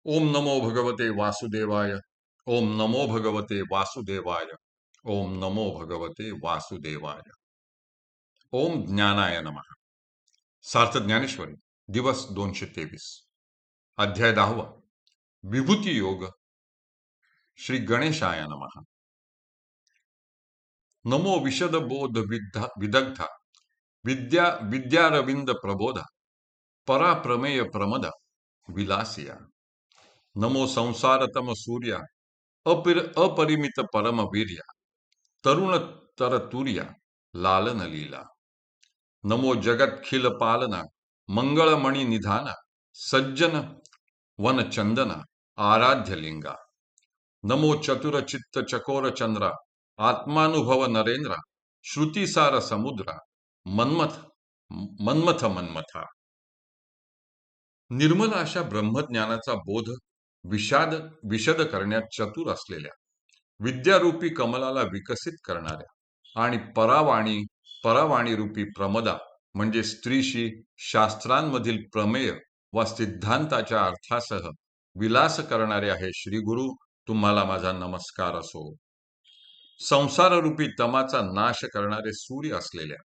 ओम नमो भगवते वासुदेवाय। ओम नमो भगवते वासुदेवाय। ओम नमो भगवते वासुदेवाय। ओम ज्ञानाय नमः। सार्थ ज्ञानेश्वरी, दिवस 223, अध्याय 10, विभूती योग। श्री गणेशाय नमः। नमो विशद बोध विदग्धा विद्यारविंद प्रबोधा पराप्रमेय प्रमदा विलासिया। नमो संसारतम सूर्या अपरिमित परम वीर्या तरुण तरतुर्या लालन लीला। नमो जगत खिल पालना मंगळमणि निधाना सज्जन वन चंदना आराध्य लिंगा। नमो चतुर चित्त चकोर चंद्रा आत्मानुभव नरेंद्र श्रुतिसार समुद्रा मन्मथ मन्मथ मन्मथा। निर्मल अशा ब्रह्मज्ञानाचा बोध विशद करण्यात चतुर असलेल्या विद्यारूपी कमलाला विकसित करणाऱ्या आणि परावाणी रूपी प्रमदा म्हणजे स्त्रीशी शास्त्रांमधील प्रमेय व सिद्धांताच्या अर्थासह विलास करणारे आहे श्री गुरु, तुम्हाला माझा नमस्कार असो। संसाररूपी तमाचा नाश करणारे सूर्य असलेल्या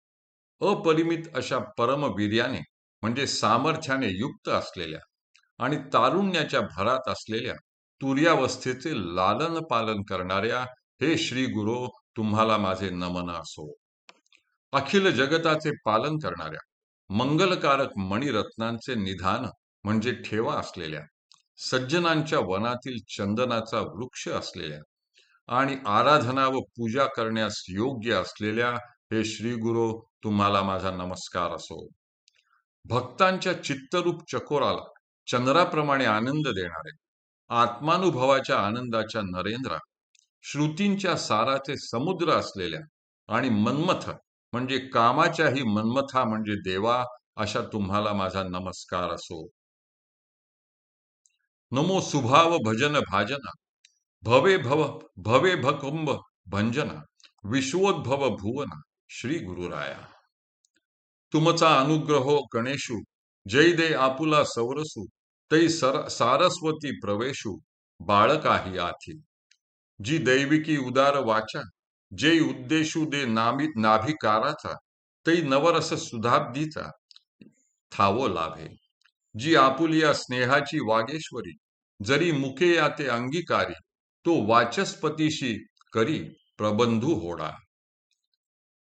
अपरिमित अशा परमवीर्याने म्हणजे सामर्थ्याने युक्त असलेल्या आणि तारुण्याच्या भरात असलेल्या तुर्यावस्थेचे लालन पालन करणाऱ्या हे श्री गुरु, तुम्हाला माझे नमन असो। अखिल जगताचे पालन करणाऱ्या मंगलकारक मणिरत्नांचे निधान म्हणजे ठेवा असलेल्या सज्जनांच्या वनातील चंदनाचा वृक्ष असलेल्या आणि आराधना व पूजा करण्यास योग्य असलेल्या हे श्री गुरु, तुम्हाला माझा नमस्कार असो। भक्तांच्या चित्तरूप चकोराला चंद्राप्रमाणे आनंद देणारे आत्मानुभवाच्या आनंदाच्या नरेंद्रा श्रुतींच्या साराचे समुद्र असलेल्या आणि मन्मथ म्हणजे कामाच्याही मन्मथा म्हणजे देवा, अशा तुम्हाला माझा नमस्कार असो। नमो सुभाव भजन भाजना भवे भकुंभ भंजना विश्वोद्भव भुवना श्री गुरुराया। तुमचा अनुग्रहो गणेशू जय दे आपुला सौरसू तै सारस्वती प्रवेशू बाळकाही आथी। जी दैविकी उदार वाचा जे उद्देशू दे नाभिकाराचा तै नवरस सुधाब्दीचा थावो लाभे। जी आपुलिया स्नेहाची वागेश्वरी जरी मुके याते अंगीकारी तो वाचस्पतीशी करी प्रबंधू होडा।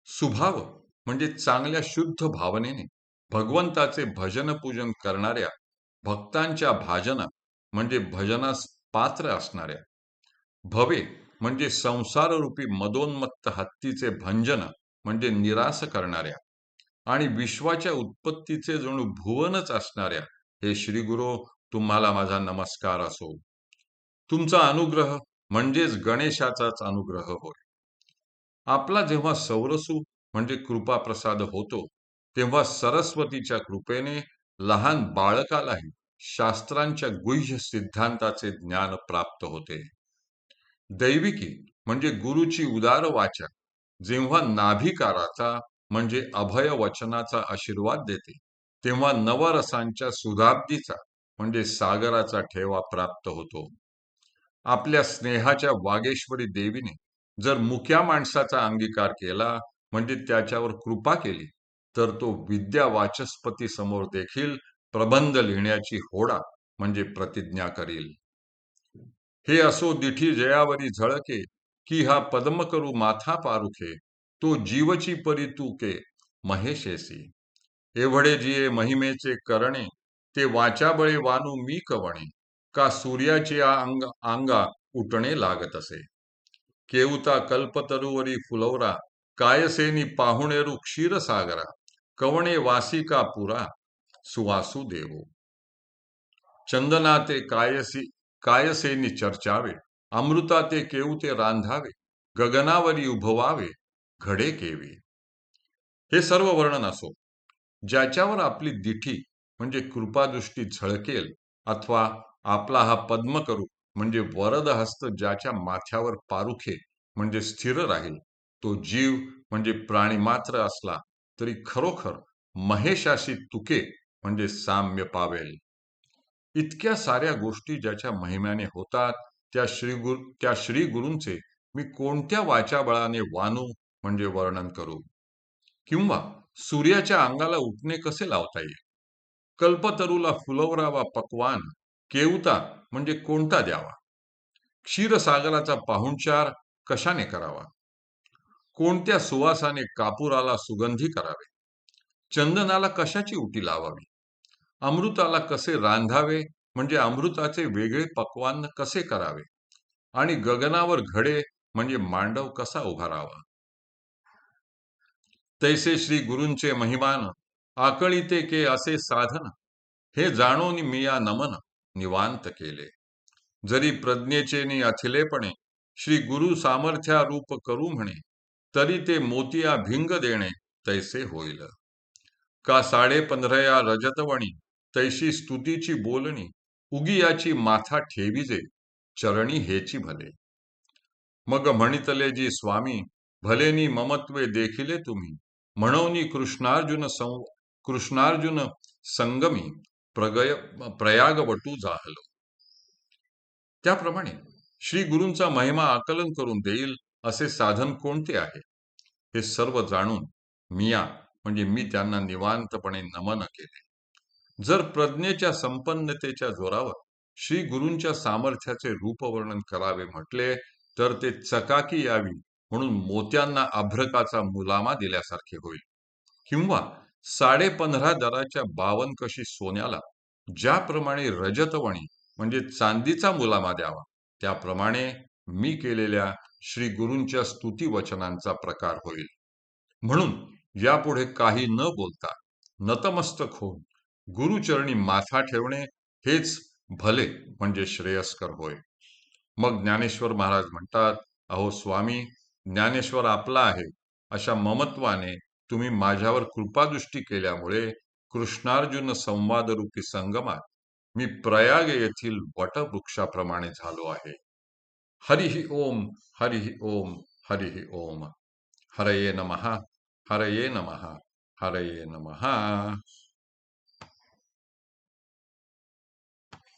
सुभाव म्हणजे चांगल्या शुद्ध भावनेने भगवंताचे भजन पूजन करणाऱ्या भक्तांच्या भाजना म्हणजे भजनास पात्र असणाऱ्या। भवे म्हणजे संसाररूपी मदोन्मत्त हत्तीचे भंजन म्हणजे निराश करणाऱ्या आणि विश्वाच्या उत्पत्तीचे जणू भुवनच असणाऱ्या हे श्री गुरु, तुम्हाला माझा नमस्कार असो। तुमचा अनुग्रह म्हणजेच गणेशाचाच अनुग्रह होय। आपला जेव्हा सौरसू म्हणजे कृपा प्रसाद होतो तेव्हा सरस्वतीच्या कृपेने लहान बाळकालाही शास्त्रांच्या गुह्य सिद्धांताचे ज्ञान प्राप्त होते। दैविकी म्हणजे गुरुची उदार वाचा जेव्हा नाभिकाराचा म्हणजे अभय वचनाचा आशीर्वाद देते तेव्हा नवरसांच्या सुधाब्दीचा म्हणजे सागराचा ठेवा प्राप्त होतो। आपल्या स्नेहाच्या वागेश्वरी देवीने जर मुक्या माणसाचा अंगीकार केला म्हणजे त्याच्यावर कृपा केली तर तो विद्या वाचस्पती समोर देखील प्रबंध लिहिण्याची होडा म्हणजे प्रतिज्ञा करील। हे असो दिठी जयावरी झळके की हा पद्म करू माथा पारुखे तो जीवची परी तूके महेशेसी। एवढे जिये महिमेचे करणे ते वाचाबळे वानू मी कवणे का सूर्याचे अंगा उठणे लागत असे। केऊता कल्पतरुवरी फुलवरा कायसेनी पाहुणेरू क्षीरसागरा कवणे वासिका पुरा सुवासू देवो। चंदना ते कायसेनी चर्चावे अमृता ते केऊते रांधावे गगनावरी उभवावे घडे केवी। हे सर्व वर्णन असो ज्याच्यावर आपली दिठी म्हणजे कृपादृष्टी झळकेल अथवा आपला हा पद्मकरू म्हणजे वरद हस्त ज्याच्या माथ्यावर पारुखे म्हणजे स्थिर राहील तो जीव म्हणजे प्राणी मात्र असला तरी खरोखर महेशाशी तुके म्हणजे साम्य पावेल। इतक्या साऱ्या गोष्टी ज्याच्या महिम्याने होतात, त्या श्री गुरूंचे मी कोणत्या वाचाबळाने वानू म्हणजे वर्णन करू? किंवा सूर्याच्या अंगाला उठणे कसे लावता येईल? कल्पतरूला फुलवरावा पक्वान, केवता म्हणजे कोणता द्यावा? क्षीरसागराचा पाहुणचार कशाने करावा? कोणत्या सुवासाने कापुराला सुगंधी करावे? चंदनाला कशाची उटी लावावी? अमृताला कसे रांधावे म्हणजे अमृताचे वेगळे पक्वान्न कसे करावे? आणि गगनावर घडे म्हणजे मांडव कसा उभारावा? तैसे श्री गुरूंचे महिमान, आकळीते के असे साधन, हे जाणून मिया नमन निवांत केले. जरी प्रज्ञेचे नि अथिलेपणे श्री गुरु सामर्थ्या रूप करू म्हणे, तरी ते मोतिया भिंग देणे तैसे होईल. का 15.5 रजतवणी तैशी स्तुतीची बोलणी, उगी याची माथा ठेविजे चरणी हेची भले. मग म्हणितले जी स्वामी, भलेनी ममत्वे देखिले तुम्ही, म्हणून कृष्णार्जुन संगमी प्रयागवटू जाहलो. त्याप्रमाणे श्री गुरूंचा महिमा आकलन करून देईल असे साधन कोणते आहे, हे सर्व जाणून मिया म्हणजे मी त्यांना निवांतपणे नमन केले. जर प्रज्ञेच्या संपन्नतेच्या जोरावर श्री गुरूंच्या सामर्थ्याचे रूपवर्णन करावे म्हटले, तर ते चकाकी यावी म्हणून मोत्यांना अभ्रकाचा मुलामा दिल्यासारखे होईल. किंवा 15.5 दराच्या 52 कशी सोन्याला ज्याप्रमाणे रजतवणी म्हणजे चांदीचा मुलामा द्यावा, त्याप्रमाणे मी केलेल्या श्री गुरूंच्या स्तुती वचनांचा प्रकार होईल. म्हणून यापुढे काही न बोलता नतमस्तक होऊन गुरुचरणी माथा ठेवणे हेच भले म्हणजे श्रेयस्कर होय. मग ज्ञानेश्वर महाराज म्हणतात, अहो स्वामी, ज्ञानेश्वर आपला आहे अशा ममत्वाने तुम्ही माझ्यावर कृपादृष्टी केल्यामुळे कृष्णार्जुन संवादरूपी संगमात मी प्रयाग येथील वटवृक्षाप्रमाणे झालो आहे. हरिहि ओम, हरिहि ओम, हरिहि ओम. हरये नमः, हरये नमः, हरये नमः.